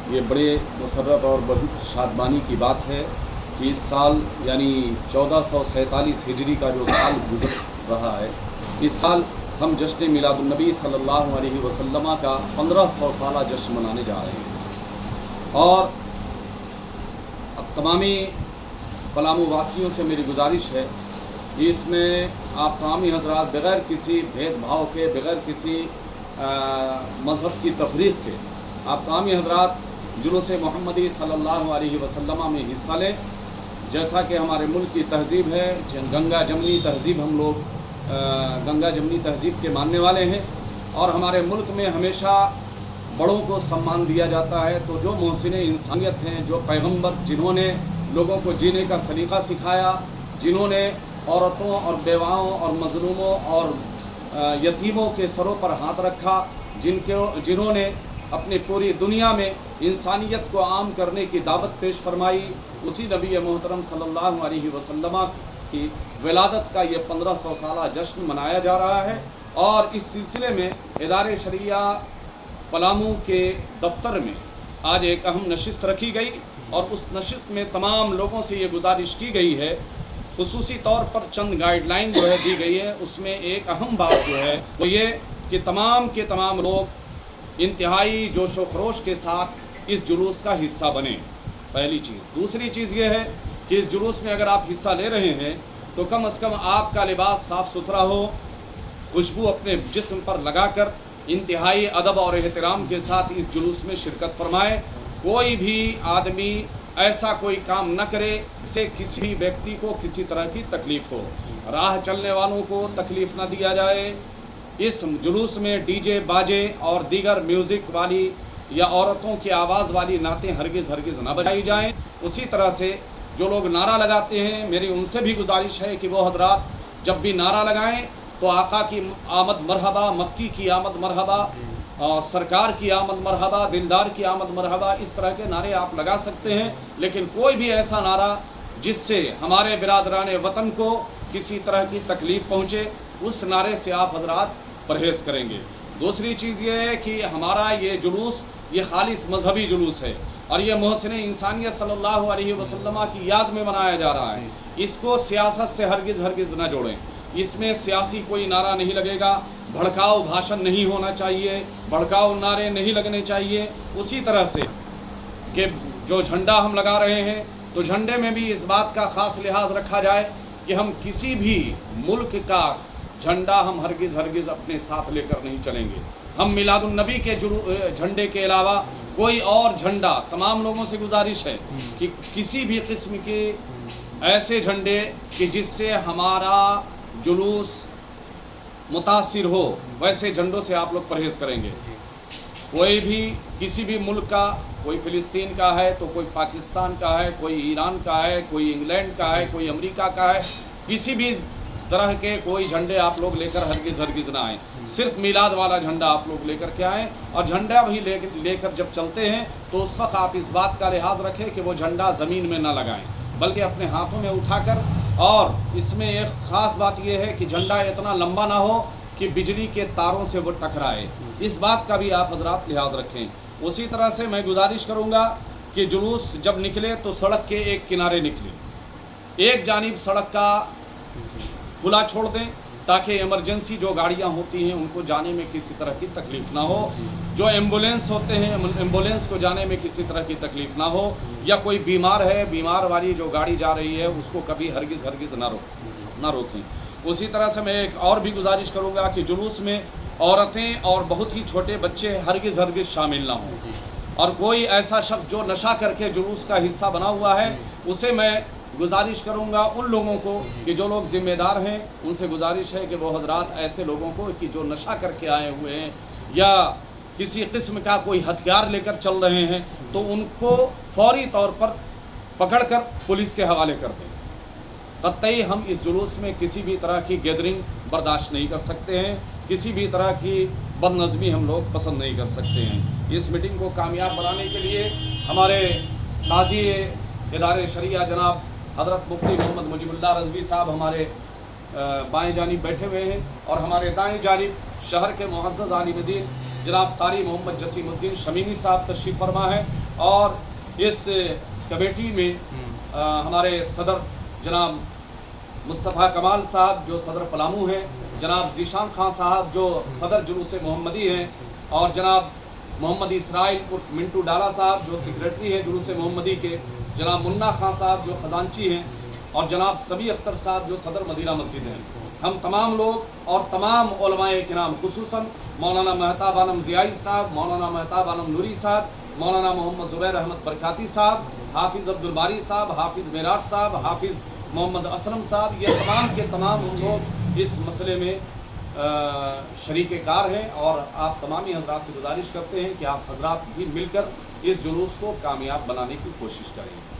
ये बड़े मसरत और बहुत शादमानी की बात है कि इस साल यानी 1447 हिजरी का जो साल गुजर रहा है, इस साल हम जश्न मिलादुन्नबी सल्लल्लाहु अलैहि वसल्लम का 1500 साला जश्न मनाने जा रहे हैं। और अब तमामी पलामू वासियों से मेरी गुजारिश है कि इसमें आप तमामी हजरात बग़ैर किसी भेदभाव के, बग़ैर किसी मज़हब की तफरीक़ के, आप तमामी हजरात जुलूस मोहम्मदी सल्लल्लाहु अलैहि वसल्लम में हिस्सा लें। जैसा कि हमारे मुल्क की तहज़ीब है, गंगा जमनी तहज़ीब, हम लोग गंगा जमनी तहज़ीब के मानने वाले हैं और हमारे मुल्क में हमेशा बड़ों को सम्मान दिया जाता है। तो जो मोहसिन इंसानियत हैं, जो पैगंबर जिन्होंने लोगों को जीने का सलीक़ा सिखाया, जिन्होंने औरतों और बेवाओं और मज़लूमों और यतीमों के सरों पर हाथ रखा, जिन्होंने अपनी पूरी दुनिया में इंसानियत को आम करने की दावत पेश फरमाई, उसी नबी मोहतरम सल्लल्लाहु अलैहि वसल्लम की विलादत का ये 1500 साला जश्न मनाया जा रहा है। और इस सिलसिले में इदारे शरिया पलामू के दफ्तर में आज एक अहम नशिस्त रखी गई और उस नशिस्त में तमाम लोगों से ये गुजारिश की गई है, खुसूसी तौर पर चंद गाइडलाइन जो है दी गई है। उसमें एक अहम बात जो है वो ये कि तमाम के तमाम लोग इंतहाई जोश व खरोश के साथ इस जुलूस का हिस्सा बने, पहली चीज़। दूसरी चीज़ ये है कि इस जुलूस में अगर आप हिस्सा ले रहे हैं तो कम अज़ कम आपका लिबास साफ़ सुथरा हो, खुशबू अपने जिस्म पर लगाकर इंतहाई अदब और एहतराम के साथ इस जुलूस में शिरकत फरमाए। कोई भी आदमी ऐसा कोई काम न करे जिससे किसी भी व्यक्ति को किसी तरह की तकलीफ़ हो, राह चलने वालों को तकलीफ़ न दिया जाए। इस जुलूस में डीजे बाजे और दीगर म्यूज़िक वाली या औरतों की आवाज़ वाली नातें हरगिज़ न बजाई जाएं। उसी तरह से जो लोग नारा लगाते हैं, मेरी उनसे भी गुजारिश है कि वो हजरात जब भी नारा लगाएं तो आका की आमद मरहबा, मक्की की आमद मरहबा, और सरकार की आमद मरहबा, दिलदार की आमद मरहबा, इस तरह के नारे आप लगा सकते हैं। लेकिन कोई भी ऐसा नारा जिससे हमारे बिरादरान वतन को किसी तरह की तकलीफ़ पहुँचे, उस नारे से आप हजरात परहेज़ करेंगे। दूसरी चीज़ ये है कि हमारा ये जुलूस ये खालिस मजहबी जुलूस है और ये मोहसिन इंसानियत सल्लल्लाहु अलैहि वसल्लम की याद में मनाया जा रहा है। इसको सियासत से हरगिज़ न जोड़ें। इसमें सियासी कोई नारा नहीं लगेगा, भड़काऊ भाषण नहीं होना चाहिए, भड़काऊ नारे नहीं लगने चाहिए। उसी तरह से कि जो झंडा हम लगा रहे हैं तो झंडे में भी इस बात का ख़ास लिहाज रखा जाए कि हम किसी भी मुल्क का झंडा हम हरगिज़ अपने साथ लेकर नहीं चलेंगे। हम मिलादुन्नबी के झंडे के अलावा कोई और झंडा, तमाम लोगों से गुजारिश है कि किसी भी किस्म के ऐसे झंडे कि जिससे हमारा जुलूस मुतासिर हो, वैसे झंडों से आप लोग परहेज़ करेंगे। कोई भी किसी भी मुल्क का, कोई फ़िलिस्तीन का है तो कोई पाकिस्तान का है, कोई ईरान का है, कोई इंग्लैंड का है, कोई अमेरिका का है, किसी भी तरह के कोई झंडे आप लोग लेकर हरगिज़ ना आएँ। सिर्फ मिलाद वाला झंडा आप लोग लेकर के आएँ और झंडा भी लेकर जब चलते हैं तो उस वक्त आप इस बात का लिहाज रखें कि वो झंडा ज़मीन में ना लगाएं, बल्कि अपने हाथों में उठाकर। और इसमें एक ख़ास बात यह है कि झंडा इतना लंबा ना हो कि बिजली के तारों से वो टकराए, इस बात का भी आप हजरात लिहाज रखें। उसी तरह से मैं गुजारिश करूँगा कि जुलूस जब निकले तो सड़क के एक किनारे निकले, एक जानिब सड़क का खुला छोड़ दें ताकि इमरजेंसी जो गाड़ियां होती हैं उनको जाने में किसी तरह की तकलीफ़ ना हो, जो एम्बुलेंस होते हैं एम्बुलेंस को जाने में किसी तरह की तकलीफ़ ना हो, या कोई बीमार है, बीमार वाली जो गाड़ी जा रही है उसको कभी हरगिज़ ना रोकें। उसी तरह से मैं एक और भी गुजारिश करूँगा कि जुलूस में औरतें और बहुत ही छोटे बच्चे हरगिज़ शामिल ना हों। और कोई ऐसा शख्स जो नशा करके जुलूस का हिस्सा बना हुआ है, उसे मैं गुजारिश करूंगा उन लोगों को कि जो लोग ज़िम्मेदार हैं, उनसे गुजारिश है कि वो हजरात ऐसे लोगों को कि जो नशा करके आए हुए हैं या किसी किस्म का कोई हथियार लेकर चल रहे हैं, तो उनको फौरी तौर पर पकड़कर पुलिस के हवाले कर दें। तत्तई हम इस जुलूस में किसी भी तरह की गैदरिंग बर्दाश्त नहीं कर सकते हैं, किसी भी तरह की बदनज़मी हम लोग पसंद नहीं कर सकते हैं। इस मीटिंग को कामयाब बनाने के लिए हमारे काज़ी इदारे शरिया जनाब हज़रत मुफ्ती मोहम्मद मुजीबुल्लाह रज़वी साहब हमारे बाएं जानिब बैठे हुए हैं और हमारे दाएं जानिब शहर के मुअज़्ज़ज़ आलिम दीन जनाब कारी मोहम्मद जसीमुद्दीन शमीनी साहब तशरीफ़ फरमा है। اور اس کمیٹی میں ہمارے صدر جناب مصطفیٰ کمال صاحب جو صدر پلامو ہیں، جناب ذیشان خان صاحب جو صدر جلوس محمدی ہیں، اور جناب محمد اسرائیل عرف منٹو ڈالا صاحب جو سیکریٹری ہیں جلوس محمدی کے، جناب منا خان صاحب جو خزانچی ہیں، اور جناب سبی اختر صاحب جو صدر مدینہ مسجد ہیں. ہم تمام لوگ اور تمام علماء کرام، خصوصاً مولانا مہتاب عالم ضیائی صاحب، مولانا مہتاب عالم نوری صاحب، مولانا محمد زبیر احمد برکاتی صاحب، حافظ عبدالباری صاحب، حافظ معراج صاحب، حافظ محمد اسلم صاحب، یہ تمام کے تمام ہم لوگ اس مسئلے میں شریک کار ہیں. اور آپ تمامی حضرات سے گزارش کرتے ہیں کہ آپ حضرات بھی مل کر اس جلوس کو کامیاب بنانے کی کوشش کریں.